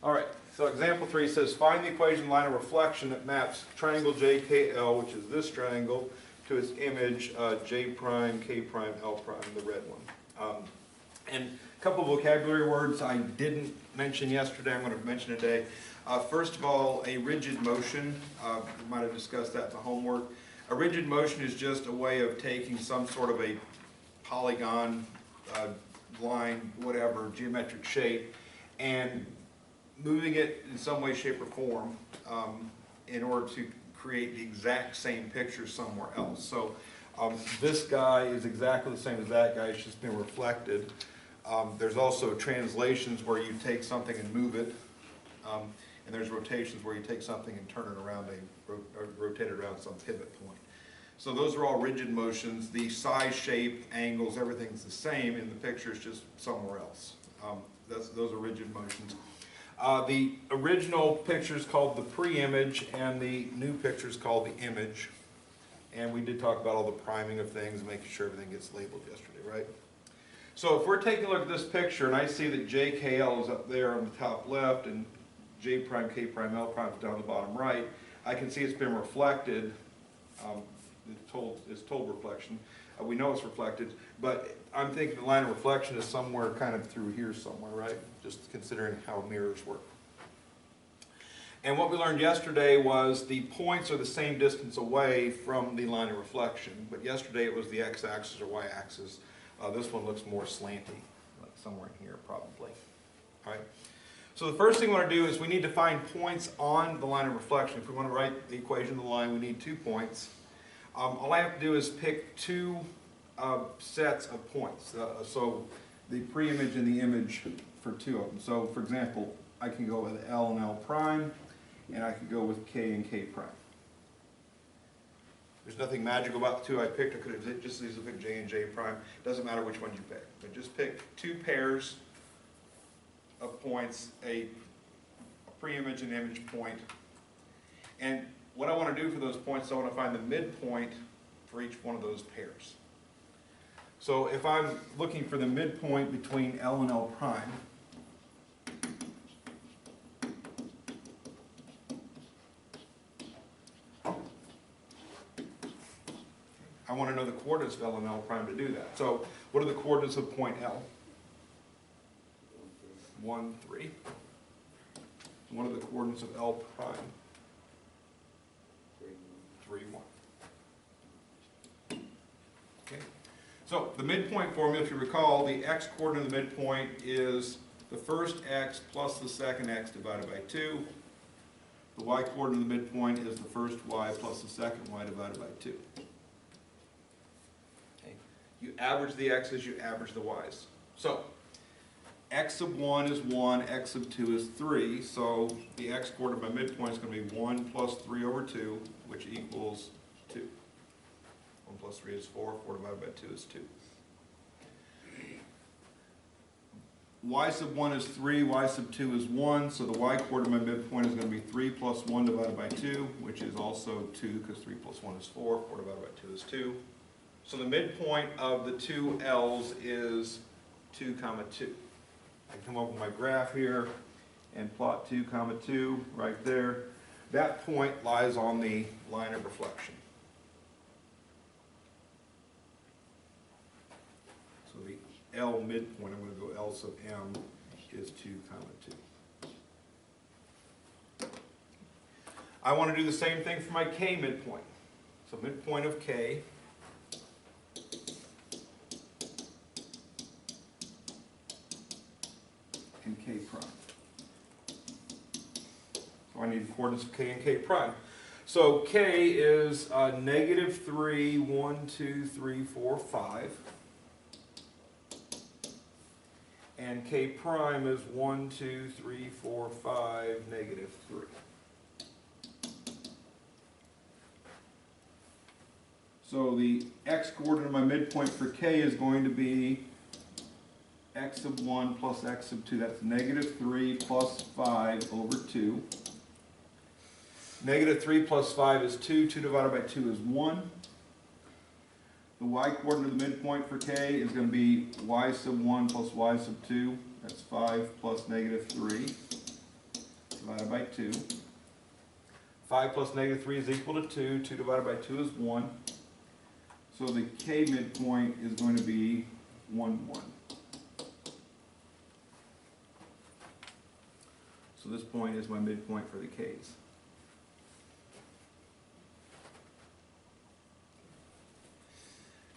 All right, so example 3 says find the equation line of reflection that maps triangle JKL, which is this triangle, to its image J prime, K prime, L prime, the red one. And a couple of vocabulary words I didn't mention yesterday, I'm going to mention today. First of all, a rigid motion. We might have discussed that in the homework. A rigid motion is just a way of taking some sort of a polygon, line, whatever, geometric shape, and moving it in some way, shape, or form in order to create the exact same picture somewhere else. So this guy is exactly the same as that guy, it's just been reflected. There's also translations where you take something and move it, and there's rotations where you take something and turn it around, rotate it around some pivot point. So those are all rigid motions. The size, shape, angles, everything's the same in the picture, it's just somewhere else. Those are rigid motions. The original picture is called the pre-image, and the new picture is called the image. And we did talk about all the priming of things, making sure everything gets labeled yesterday, right? So if we're taking a look at this picture, and I see that JKL is up there on the top left, and J prime, K prime, L prime is down the bottom right, I can see it's been reflected. It's told reflection. We know it's reflected, but I'm thinking the line of reflection is somewhere kind of through here somewhere, right? Just considering how mirrors work. And what we learned yesterday was the points are the same distance away from the line of reflection, but yesterday it was the x-axis or y-axis. This one looks more slanty, like somewhere in here probably. All right. So the first thing we want to do is we need to find points on the line of reflection. If we want to write the equation of the line, we need 2 points. All I have to do is pick 2 sets of points. So the pre-image and the image for 2 of them. So for example, I can go with L and L prime, and I could go with K and K prime. There's nothing magical about the 2 I picked. I could have just as easily picked J and J prime. Doesn't matter which one you pick. But just pick 2 pairs of points, a pre-image and image point. And what I want to do for those points, I want to find the midpoint for each one of those pairs. So if I'm looking for the midpoint between L and L prime, I want to know the coordinates of L and L prime to do that. So what are the coordinates of point L? 1, 3. What are the coordinates of L prime? 3, 1. Okay. So the midpoint formula, if you recall, the x coordinate of the midpoint is the first x plus the second x divided by 2. The y coordinate of the midpoint is the first y plus the second y divided by 2. Okay. You average the x's, you average the y's. So x sub 1 is 1, x sub 2 is 3, so the x coordinate of my midpoint is going to be 1 plus 3 over 2, which equals 2. 1 plus 3 is 4, 4 divided by 2 is 2. Y sub 1 is 3, y sub 2 is 1, so the y coordinate of my midpoint is going to be 3 plus 1 divided by 2, which is also 2, because 3 plus 1 is 4, 4 divided by 2 is 2. So the midpoint of the 2 L's is 2, 2. I can come up with my graph here and plot 2, 2 right there. That point lies on the line of reflection. So the L midpoint, I'm going to go L sub M, is 2, 2. I want to do the same thing for my K midpoint. So midpoint of K and K prime. So I need the coordinates of K and K prime. So K is negative 3, 1, 2, 3, 4, 5. And K prime is 1, 2, 3, 4, 5, negative 3. So the x coordinate of my midpoint for K is going to be x sub 1 plus x sub 2. That's negative 3 plus 5 over 2. Negative 3 plus 5 is 2. 2 divided by 2 is 1. The y coordinate of the midpoint for K is going to be y sub 1 plus y sub 2. That's 5 plus negative 3. divided by 2. 5 plus negative 3 is equal to 2. 2 divided by 2 is 1. So the K midpoint is going to be 1, 1. So this point is my midpoint for the Ks.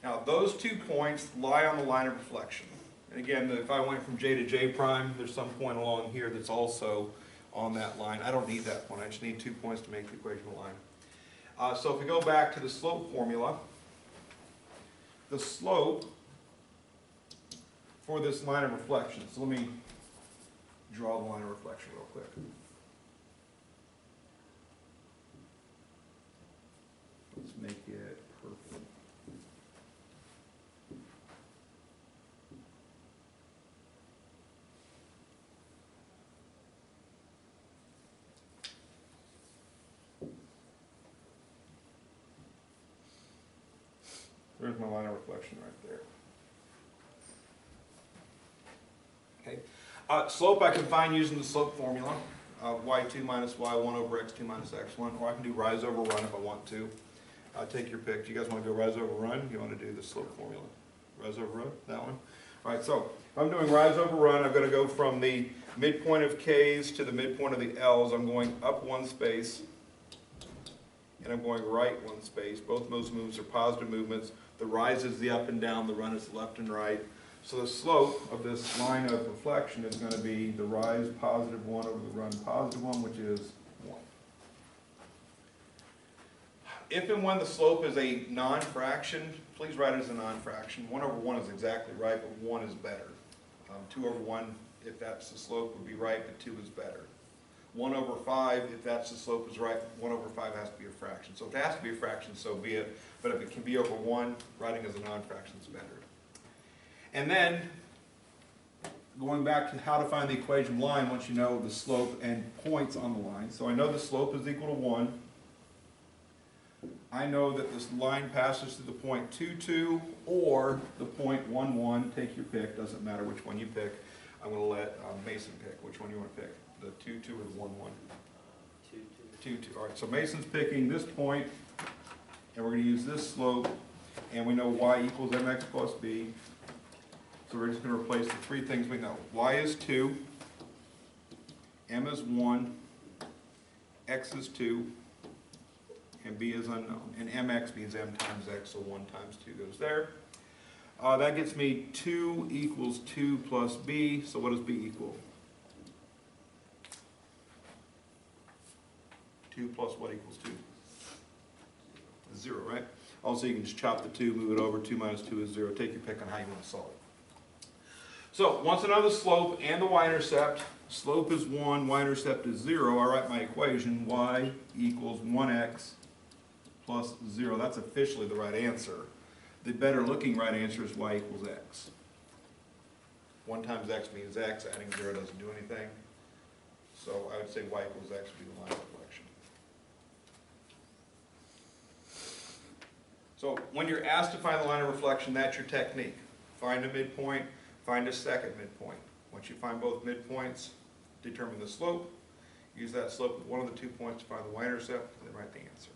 Now those 2 points lie on the line of reflection. And again, if I went from J to J prime, there's some point along here that's also on that line. I don't need that point, I just need 2 points to make the equation a line. So if we go back to the slope formula, the slope for this line of reflection, so let me draw the line of reflection real quick. Let's make it purple. There's my line of reflection right there. Okay. Slope I can find using the slope formula. Y2 minus y1 over x2 minus x1. Or I can do rise over run if I want to. Take your pick. Do you guys want to go rise over run? You want to do the slope formula? Rise over run? That one? All right, so if I'm doing rise over run, I've got to go from the midpoint of K's to the midpoint of the L's. I'm going up 1 space. And I'm going right 1 space. Both of those moves are positive movements. The rise is the up and down, the run is the left and right. So the slope of this line of reflection is going to be the rise positive 1 over the run positive 1, which is 1. If and when the slope is a non-fraction, please write it as a non-fraction. 1 over 1 is exactly right, but 1 is better. 2 over 1, if that's the slope, would be right, but 2 is better. 1 over 5, if that's the slope is right, 1 over 5 has to be a fraction. So if it has to be a fraction, so be it. But if it can be over 1, writing as a non-fraction is better. And then, going back to how to find the equation line once you know the slope and points on the line. So I know the slope is equal to 1. I know that this line passes through the point 2, 2 or the point 1, 1. Take your pick, doesn't matter which one you pick. I'm going to let Mason pick which one you want to pick. The 2, 2 or the 1, 1? 2, 2. 2, 2. All right, so Mason's picking this point, and we're going to use this slope, and we know y equals mx plus b. So we're just going to replace the 3 things we know. Y is 2, m is 1, x is 2, and b is unknown. And mx means m times x, so 1 times 2 goes there. That gets me 2 equals 2 plus b, so what does b equal? 2 plus what equals 2? 0, right? Also, you can just chop the 2, move it over. 2 minus 2 is 0. Take your pick on how you want to solve it. So, once I know the slope and the y-intercept, slope is 1, y-intercept is 0, I write my equation, y equals 1x plus 0. That's officially the right answer. The better looking right answer is y equals x. 1 times x means x, adding 0 doesn't do anything. So I would say y equals x would be the line of reflection. So when you're asked to find the line of reflection, that's your technique. Find a midpoint, find a second midpoint. Once you find both midpoints, determine the slope. Use that slope with one of the 2 points to find the y-intercept, and then write the answer.